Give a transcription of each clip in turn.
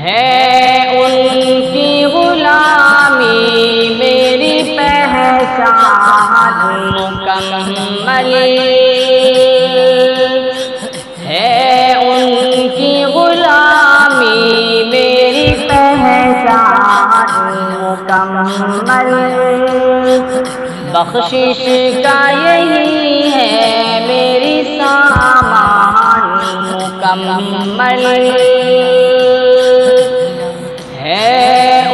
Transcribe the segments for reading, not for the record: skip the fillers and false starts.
ہے ان کی غلامی میری پہچان مکمل، ہے ان کی غلامی میری پہچان مکمل، بخشش کا یہی ہے میری سامان مکمل، ہے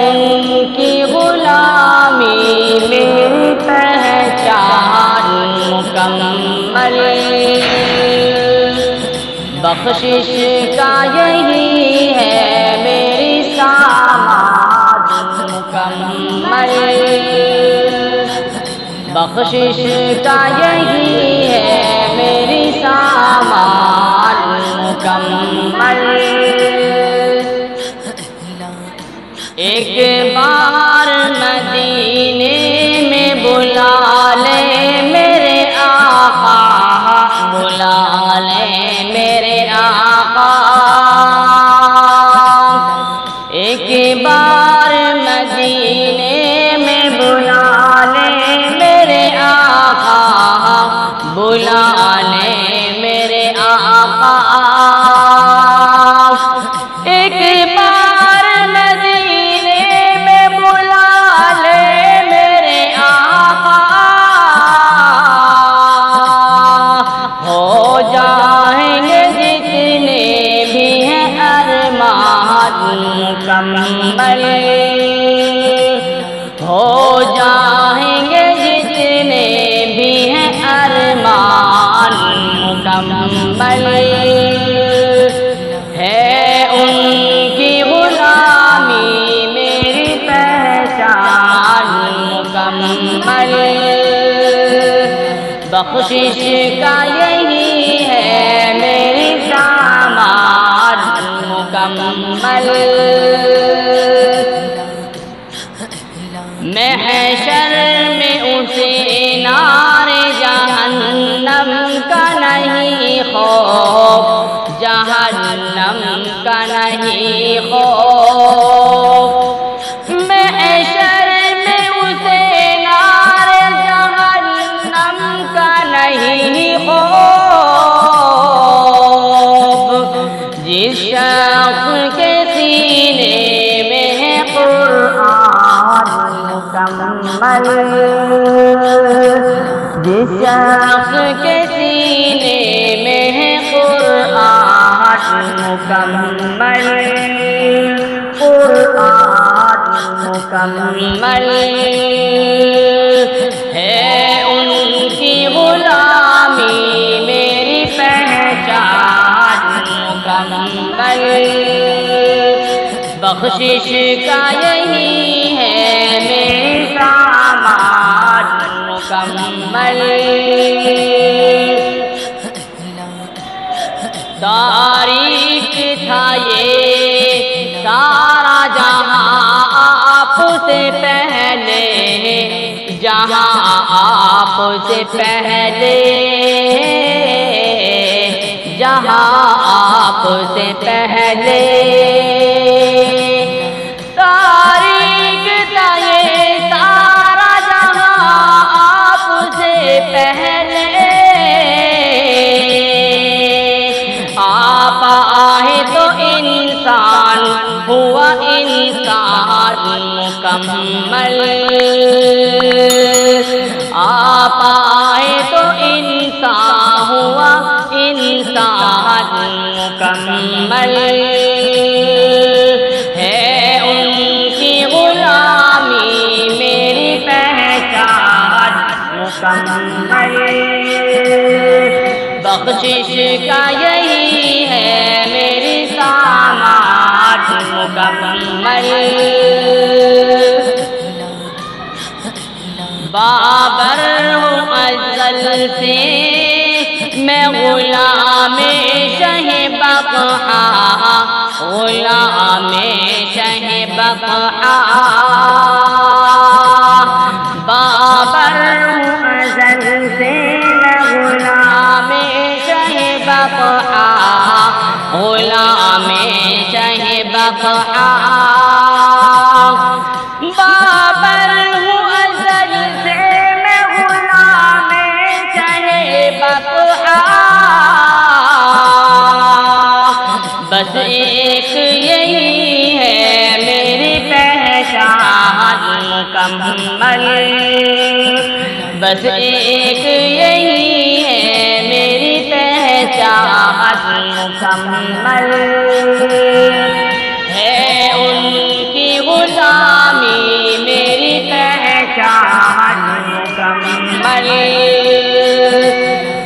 ان کی غلامی میری پہچان مکمل، بخشش کا یہی ہے میری سامان مکمل، بخشش کا یہی ہے میری سامان مکمل۔ ایک بار مدینے میں بلا لے میرے آقا، بلا لے میرے آقا، ایک بار مدینے میں بلا لے میرے آقا، بلا لے میرے آقا، ایک بار مدینے میں بلا لے میرے آقا، ہو جائیں گے جتنے بھی ہیں ارمان مکمل، ہو جائیں گے جتنے بھی ہیں ارمان مکمل، ہے ان کی غلامی میری پہچان مکمل، بخشش کا یہی ہے میری سامان مکمل، محشر میں اسے نار جہنم کا نہیں خوف، جہنم کا نہیں خوف، محشر میں اسے نار جہنم کا نہیں خوف، جس شخص کے سینے میں ہے قرآن مکمل، جس شخص کے سینے میں ہے قرآن مکمل، قرآن مکمل، ہے ان کی غلامی میری پہچان مکمل، بخشش کا یہی ہے میری سامان مکمل، تاریخ تھا یہ سارا جہاں آپ سے پہلے، جہاں آپ سے پہلے، جہاں آپ سے پہلے، تاریخ تھا یہ سارا جہاں آپ سے پہلے، آپ آئے تو انسان ہوا انسان مکمل، آپ آئے تو انسان ہوا انسان مکمل، ہے ان کی غلامی میری پہچان مکمل، بخشش کا یہی ہے میری سامان مکمل، بابر ہوں ازل سے میں غلام شہ بقا، غلام شہ بقا، بابر ہوں ازل سے میں غلام شہ بقا، غلام شہ بقا بابر ہوں ازل سے میں غلام شہ بقا بس ایک یہی ہے میری پہچان مکمل بس ایک یہی ہے میری پہچان مکمل ہے ان کی غلامی میری پہچان مکمل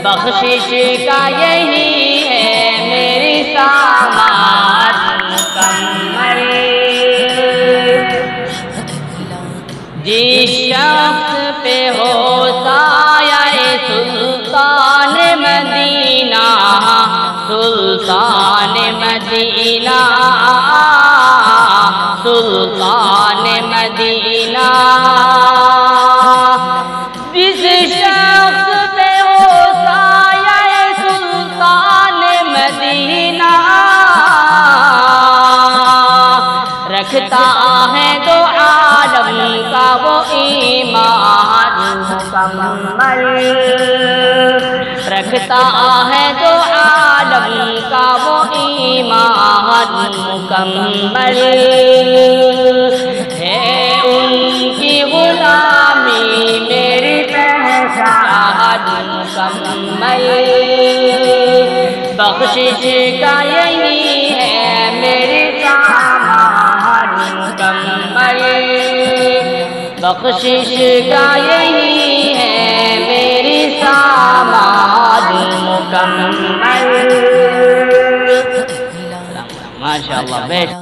بخشش کا یہی ہے میری سامات مکمل جس شخص پہ ہو سایہ سلطان مدینہ سلطان مدینہ سلطان مدینہ جس شخص پہ ہو سایہ سلطان مدینہ رکھتا ہے تو عالم کا وہ ایمان مکمل رکھتا ہے تو عالم کا وہ ایمان مکمل ہے ان کی غلامی میری پہچان مکمل بخشش کا یہی ہے میری سامان مکمل بخشش کا یہی ہے میری سامان مکمل ماشاءاللہ بیٹھ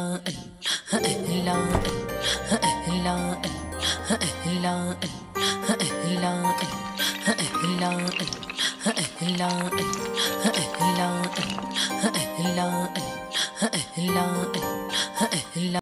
لا